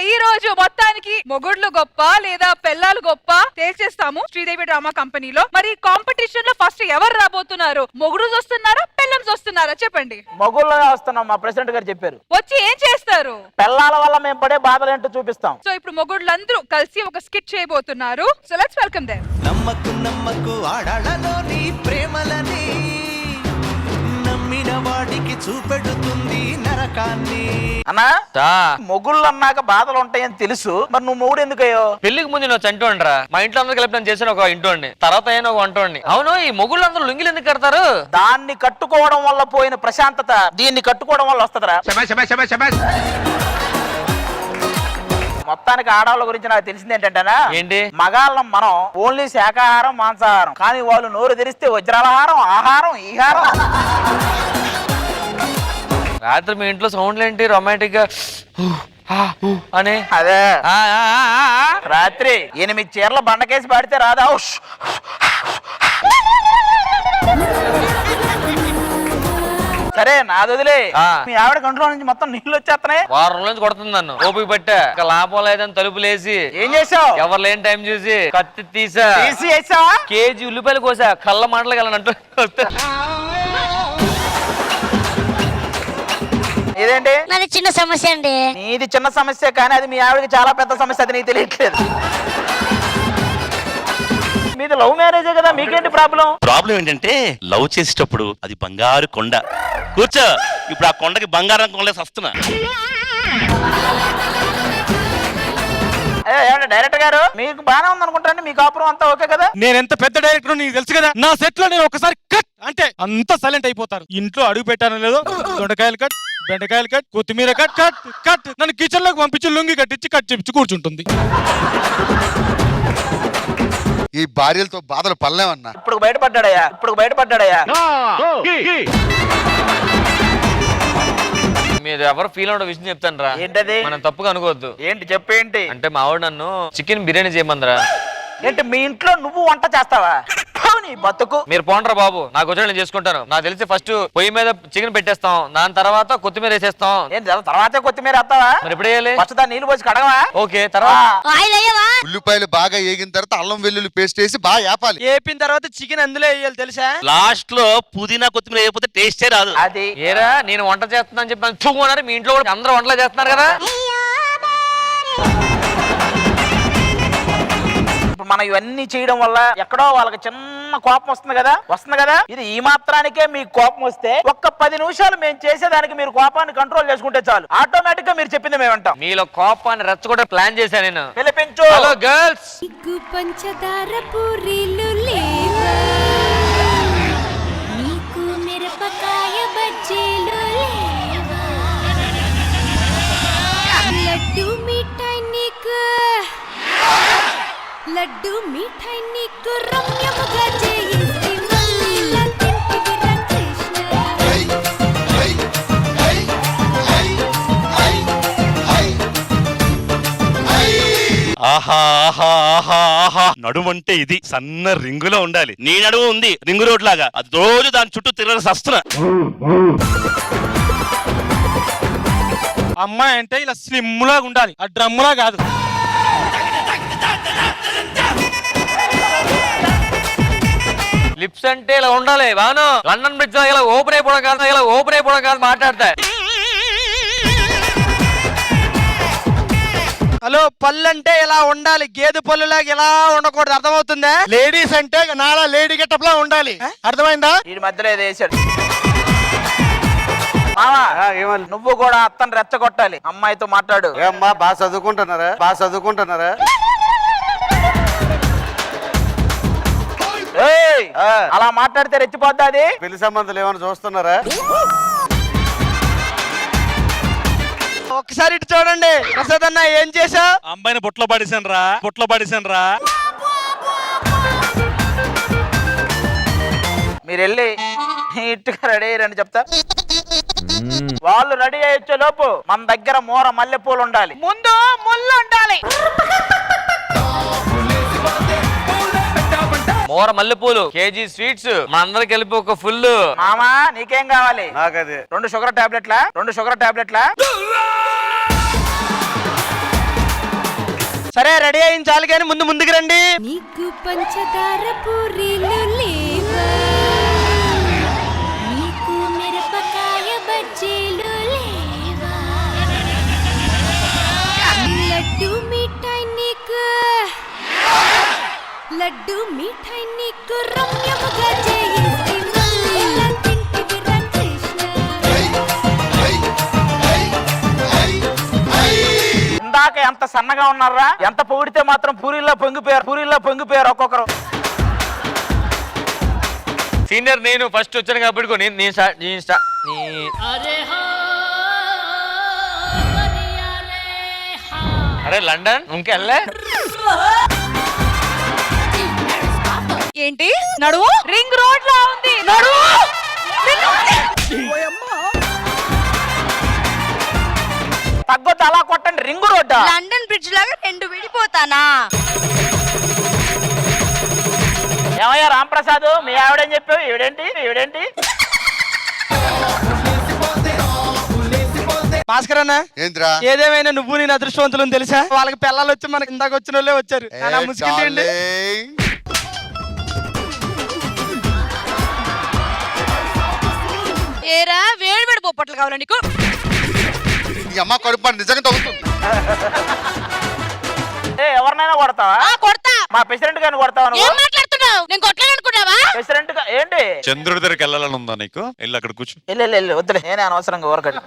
ఈ రోజు మొత్తానికి మొగుడ్లు గొప్ప లేదా పెళ్ళాలు గొప్ప తేల్చేస్తాము శ్రీదేవి డ్రామా కంపెనీలో. మరి కాంపిటీషన్ లో ఫస్ట్ ఎవరు రాబోతున్నారు? మొగుడు వస్తున్నారా, పెళ్ళం వస్తున్నారా? చెప్పండి. మొగుళ్ళనే వస్తున్నాం, మా ప్రెసిడెంట్ గారు చెప్పారు. వచ్చి ఏం చేస్తారు? పెళ్ళాల వల్ల మేము పడే బాధలు ఏంటో చూపిస్తాం. సో ఇప్పుడు మొగుళ్ళందరూ కలిసి ఒక స్కిట్ చేయబోతున్నారు. So let's welcome them. నమ్మకు నమ్మకు ఆడాళ్ళలో నీ ప్రేమలని నమ్మిన వాడికి చూపెడుతుంది నరకాన్ని. అన్నా మొగుళ్ళు అన్నాక బాధలు ఉంటాయని తెలుసు, మరి నువ్వు మొగుడు ఎందుకయ్యో? పెళ్లికి ముందు నువ్వు చంటోండ్రా, మా ఇంట్లో అందరూ కలిపి నేను చేసిన ఒక ఇంటోండి, తర్వాత అయినా ఒక వంటోండి. అవును, ఈ మొగుళ్ళు అందరూ లుంగిలు ఎందుకు కడతారు? దాన్ని కట్టుకోవడం వల్ల పోయిన ప్రశాంతత దీన్ని కట్టుకోవడం వల్ల వస్తుందిరా. మొత్తానికి ఆడవాళ్ళ గురించి నాకు తెలిసింది ఏంటంటేనా, ఏంటి? మగాళ్ళం మనం ఓన్లీ శాకాహారం మాంసాహారం, కానీ వాళ్ళు నోరు తెరిస్తే వజ్రాలహారం ఆహారం ఈహారం. రాత్రి మీ ఇంట్లో సౌండ్లు ఏంటి రొమాంటిక్ గా అని? అదే రాత్రి 8 చీరల బండకేసి పాడితే రాదా? సరే నాది వదిలే. మీ ఆవిడ కంట్లో నుంచి మొత్తం నీళ్ళు వచ్చేస్తున్నాయి. వారం నుంచి కొడుతుంది నన్ను, ఓపిక పట్టా. లాభం లేదని తలుపులేసి ఏం చేసావు? ఎవరు లేని టైం చూసి కత్తి తీసా, వేసావా? కేజీ ఉల్లిపాయలు కోసా, కళ్ళ మాటలు వెళ్ళనంటూ. ఇదేంటి? నాది చిన్న సమస్య అండి. నీది చిన్న సమస్య, కానీ అది మీ ఆవిడకి చాలా పెద్ద సమస్య, అది నీకు తెలియట్లేదు. మీది లవ్ మ్యారేజే కదా, మీకేంటి ప్రాబ్లం? ప్రాబ్లం ఏంటంటే లవ్ చేసేటప్పుడు అది బంగారు కొండ. కూర్చో, ఇప్పుడు ఆ కొండకి బంగారం కొండలేసి వస్తున్నా. డైరెక్టర్ గారు మీకు బానే ఉంది అనుకుంటాను, మీ కాపురం అంతా ఓకే కదా? నేను ఎంత పెద్ద డైరెక్టర్ నీకు తెలుసు కదా. నా సెట్ లో నేను ఒకసారి కట్ అంటే అంత సైలెంట్ అయిపోతారు. ఇంట్లో అడుగు పెట్టాను లేదో, దొండకాయలు కట్, బెండకాయలు కట్, కొత్తిమీర కట్ కట్ కట్. నన్ను కిచెన్ లోకి పంపించి లుంగి కట్టించి కట్ చేపించి కూర్చుంటుంది. ఈ భార్యలతో బాధలు పడలేమన్నా. ఇప్పుడు బయటపడ్డాడయ్యా, ఇప్పుడు బయటపడ్డాడయ్యా. మీరు ఎవరు ఫీల్ అవడం విషయం చెప్తాను రా. ఏంటది? మనం తప్పుగా అనుకోవద్దు. ఏంటి చెప్పేంటి? అంటే మా ఆవిడ నన్ను చికెన్ బిర్యానీ చేయమందరా. ఏంటి మీ ఇంట్లో నువ్వు వంట చేస్తావా? నీ బతుకు. మీరు పోండ్రా బాబు, నాకు వచ్చి నేను చేసుకుంటాను. నాకు తెలిసి ఫస్ట్ పొయ్యి మీద చికెన్ పెట్టేస్తాం, దాని తర్వాత కొత్తిమీర వేసేస్తాం. తర్వాత కొత్తిమీర వేస్తావా? మరి ఎప్పుడు వేయాలి? ఫస్ట్ దాన్ని నీళ్ళు పోసి కడగవా? ఓకే, తర్వాత ఉల్లిపాయలు బాగా ఏగిన తర్వాత అల్లం వెల్లుల్లి పేస్ట్ వేసి బాగా వేపాలి. వేపిన తర్వాత చికెన్ అందులో వేయాలి తెలుసా? లాస్ట్ లో పుదీనా కొత్తిమీర వేయకపోతే టేస్టే రాదు. అది ఏరా నేను వంట చేస్తున్నా అని చెప్పి చూన్నారు, మీ ఇంట్లో కూడా అందరూ వంటలు చేస్తున్నారు కదా. మనం ఇవన్నీ చేయడం వల్ల ఎక్కడో వాళ్ళకి చిన్న కోపం వస్తుంది కదా. ఇది ఈ మాత్రానికే మీకు కోపం వస్తే ఒక్క 10 నిమిషాలు మేము చేసేదానికి మీరు కోపాన్ని కంట్రోల్ చేసుకుంటే చాలు, ఆటోమేటిక్ గా మీరు చెప్పింది మేము వింటాం. మీలో కోపాన్ని రెచ్చగొట్టే ప్లాన్ చేశాను నేను. పిలిపించు. హలో గర్ల్స్, పంచదార పూరీలు లేవా, నీకు మిరపకాయ బజ్జీలు లేవా, లడ్డు మిఠాయి నీకు, లడ్డు మిఠాయి నీకు రమ్యముగా చేయించి మల్లిలా తింటివిరా కృష్ణ. ఆహా ఆహా ఆహా ఆహా. నడుమంటే ఇది సన్న రింగులో ఉండాలి. నీ నడుము ఉంది రింగు రోడ్ లాగా, అది రోజు దాని చుట్టూ తిరగని సస్తున్నా. అమ్మాయి అంటే ఇలా స్లిమ్ లాగా ఉండాలి, ఆ డ్రమ్ములా కాదు. లిప్స్ అంటే ఇలా ఉండాలి. బాను లండన్ బ్రిడ్జ్ ఇలా ఓపెన్ అయిపోవడం కాదు మాట్లాడతా. హలో, పళ్ళంటే ఇలా ఉండాలి, గేదె పళ్ళులాగా ఇలా ఉండకూడదు, అర్థమవుతుందా? లేడీస్ అంటే నాలా లేడీ గెటప్ లా ఉండాలి, అర్థమైందా? వీడి మధ్యలో ఏదో వేసాడు. నువ్వు కూడా అత్తను రెచ్చగొట్టాలి, అమ్మాయితో మాట్లాడు. ఏమ్మా బాగా చదువుకుంటున్నారా? అలా మాట్లాడితే రెచ్చిపోద్దా అది? పెళ్లి సంబంధాలు ఏమైనా చూస్తున్నారా? ఒకసారి ఇటు చూడండి. ప్రసాద్ అన్న ఏం చేసా? అమ్మాయిని బుట్లో పడేసాను రా. మీరు వెళ్ళి నీట్గా రెడీ అయ్యారని చెప్తా. వాళ్ళు రెడీ అయ్యొచ్చే లోపు మన దగ్గర మోర మల్లెపూలు ఉండాలి, ముందు ముళ్ళు ఉండాలి. మోర మల్లెపూలు, కేజీ స్వీట్స్, మనందరికి కలిపి ఒక ఫుల్. మామా నీకేం కావాలి? నాకది 2 షుగర్ టాబ్లెట్లా. సరే రెడీ అయిన చాలు కానీ ముందుకు రండి. నీకు పంచదార పూరీలు లేవా, నీకు మిరపకాయ బజ్జీలు లేవా, లడ్డు మిఠాయి నీకు, లడ్డు మిఠాయి నీకు రమ్యముగా చేయిస్తే మళ్ళీ తింటివిరా కృష్ణ. ఇందాక ఎంత సన్నగా ఉన్నారా, ఎంత పొగిడితే మాత్రం పూరిల్లో పొంగిపోయారు ఒక్కొక్కరు. సీనియర్ నేను ఫస్ట్ వచ్చాను కాబట్టి అరే లండన్ ఇంకెళ్ళే ఏంటి నడువు రింగ్ రోడ్ లా ఉంది, నడువు తగ్గొద్దు, అలా కొట్టండి. రింగు రోడ్డా? లండన్ బ్రిడ్జ్ లాగా రెండు విడిపోతానా? ఏమయ్యా రాంప్రసాద్, మీ ఆవిడేం చెప్పావు? ఈవిడేంటి భాస్కర్ అన్న, ఏంద్రా ఏదేమైనా నువ్వు నేను అదృష్టవంతులు తెలుసా? వాళ్ళకి పిల్లలు వచ్చి మనకి ఇందాక వచ్చిన వాళ్ళే వచ్చారు. అలా ముసుగుండి. ఏరా వేడి బొప్పట్లు కావాలా నీకు? అమ్మ కడుపు నిజంగా తగ్గుతుంది. ఎవరినైనా కొడతావా? కొడతా. మా ప్రెసిడెంట్ గారిని కొడతావా నువ్వు? ఏం మాట్లాడుతున్నావు? నేను కొట్టలేను అనుకున్నావా? ప్రెసిడెంట్ ఏంటి? చంద్రుడి దగ్గరికి వెళ్ళాలని ఉందా నీకు? వెళ్ళి అక్కడ కూర్చో. వెళ్ళు వద్దులే, నేనే అనవసరంగా ఊరకడి.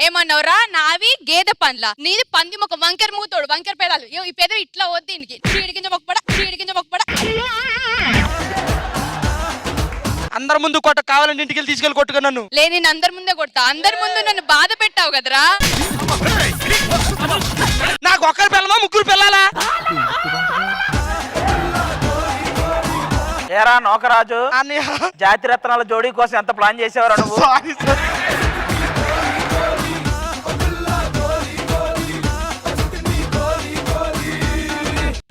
ఏమన్నావురా? నావి గేదె పండ్ల, నీది పంది ముఖం, వంకర మూతోడు, వంకర పేదాలు. ఈ పేద ఇట్లా వద్దు దీనికి. చీడి కింద మొక్కపడ. అందరి ముందు కొట్ట, కావాలంటే ఇంటికి వెళ్ళి తీసుకెళ్ళి కొట్టుకున్నా నన్ను. లే, నేను అందరి ముందే కొడతా. అందరి ముందు నన్ను బాధ పెట్టావు కదరా. నాకు ఒక్కరి పిల్లమా ముగ్గురు పిల్లలా? ఏరా నోకరాజు, అన్నయ్య జాతి రత్నాల జోడీ కోసం ఎంత ప్లాన్ చేసేవారు నువ్వు? Sorry sir.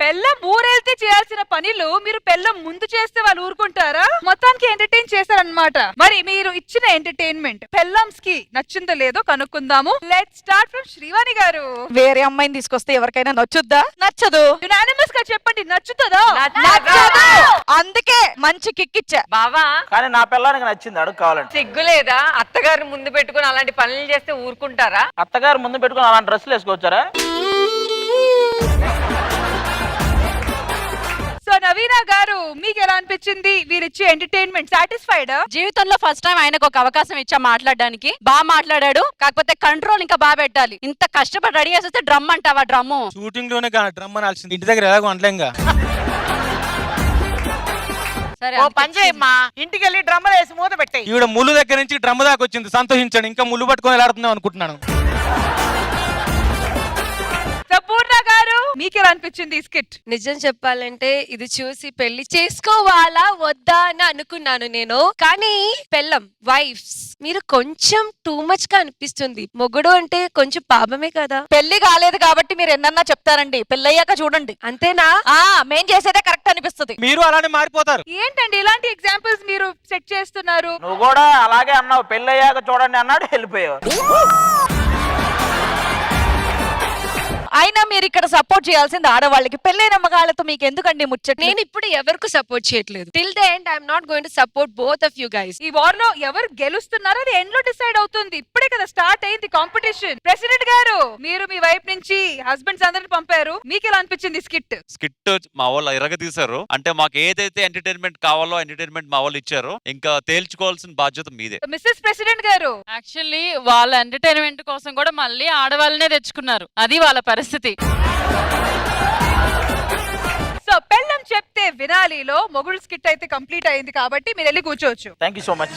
పెళ్ళం ఊరెళ్తే చేయాల్సిన పనులు మీరు పెళ్ళం ముందు చేస్తే వాళ్ళు ఊరుకుంటారా? మొత్తానికి ఎంటర్టైన్ చేశారన్నమాట. మరి మీరు ఇచ్చిన ఎంటర్టైన్మెంట్ పెళ్ళమ్స్ కి నచ్చిందో లేదో కనుక్కుందాము. లెట్స్ స్టార్ట్ ఫ్రమ్ శ్రీవాణి గారు. వేరే అమ్మాయిని తీసుకొస్తే ఎవరికైనా నచ్చుద్దా? నచ్చదు. యునానిమస్ గా చెప్పండి, నచ్చుతుందో? నచ్చదు. అందుకే మంచి కిక్ ఇచ్చా. బావా కానీ నా పిల్లానికి నచ్చింది, అడుగు కావాలంటే. సిగ్గులేదా? అత్తగారిని ముందు పెట్టుకుని అలాంటి పనులు చేస్తే ఊరుకుంటారా? అత్తగారు ముందు పెట్టుకుని అలాంటి డ్రెస్సులు వేసుకోవచ్చారా? సో నవీనా గారు, మీకు ఎలా అనిపించింది వీరిచ్చే ఎంటర్టైన్మెంట్? సాటిస్ఫైడ్? జీవితంలో ఫస్ట్ టైం ఆయనకు ఒక అవకాశం ఇచ్చా మాట్లాడడానికి. బాగా మాట్లాడాడు, కాకపోతే కంట్రోల్ ఇంకా బాగా పెట్టాలి. ఇంత కష్టపడి రెడీ చేస్తే డ్రమ్ అంటావా? డ్రమ్ము షూటింగ్ లోనే డ్రమ్ అనాల్సింది, ఇంటి దగ్గర ఎలాగో అనలేంగా. సరే, ఓ పని చేయమ్మా, ఇంటికి వెళ్ళి డ్రమ్మలు వేసి మూత పెట్టాయి. ఈవిడ ముళ్ళు దగ్గర నుంచి డ్రమ్ దాకా వచ్చింది, సంతోషించండి. ఇంకా ముళ్ళు పట్టుకొని వెళ్ళాడుతున్నాం అనుకుంటున్నాను. పూర్ణ గారు, మీకు ఎలా అనిపించింది ఈ స్కిట్? నిజం చెప్పాలంటే ఇది చూసి పెళ్లి చేసుకోవాలా వద్దా అని అనుకున్నాను నేను. కానీ పెళ్ళం వైఫ్స్ మీరు కొంచెం టూ మచ్ గా అనిపిస్తుంది. మొగుడు అంటే కొంచెం పాపమే కదా. పెళ్లి కాలేదు కాబట్టి మీరు ఎన్నన్నా చెప్తారండి, పెళ్ళయ్యాక చూడండి. అంతేనా? మేం చేసేదే కరెక్ట్ అనిపిస్తుంది. మీరు అలానే మారిపోతారు. ఏంటండి ఇలాంటి ఎగ్జాంపుల్స్ మీరు సెట్ చేస్తున్నారు? నువ్వు కూడా అలాగే అన్నావు, పెళ్ళయ్యాక చూడండి అన్నాడు, వెళ్ళిపోయావు. అయినా మీరు ఇక్కడ సపోర్ట్ చేయాల్సింది ఆడవాళ్ళకి. పెళ్ళైన మగాళ్ళతో మీకు ఎందుకండి ముచ్చట? నేను ఇప్పుడు ఎవరికి సపోర్ట్ చేయట్లేదు. Till the end I'm not going to support both of you guys. ఈ వార్ లో ఎవరు గెలుస్తున్నారో అది ఎండ్ లో డిసైడ్ అవుతుంది. ఇప్పుడే కదా స్టార్ట్ అయింది కాంపిటీషన్. ప్రెసిడెంట్ గారు, మీరు మీ వైపు నుంచి హస్బెండ్స్ అందరిని పంపారు, మీకు ఎలా అనిపించింది స్కిట్? స్కిట్ మా వాళ్ళు ఎరగ తీశారు. అంటే మాకు ఏదైతే ఎంటర్టైన్మెంట్ కావాలో ఎంటర్టైన్మెంట్ మా వాళ్ళు ఇచ్చారు. ఇంకా తేల్చుకోవాల్సిన బాధ్యత మీదే. మిస్సెస్ ప్రెసిడెంట్ గారు, యాక్చువల్లీ వాళ్ళ ఎంటర్టైన్మెంట్ కోసం కూడా మళ్ళీ ఆడవాళ్ళనే తెచ్చుకున్నారు. అది వాళ్ళ పరిస్థితి. సో పెళ్ళం చెప్తే వినాలిలో మొగుడు స్కిట్ అయితే కంప్లీట్ అయింది కాబట్టి మీరు వెళ్ళి కూర్చోవచ్చు. Thank you so much.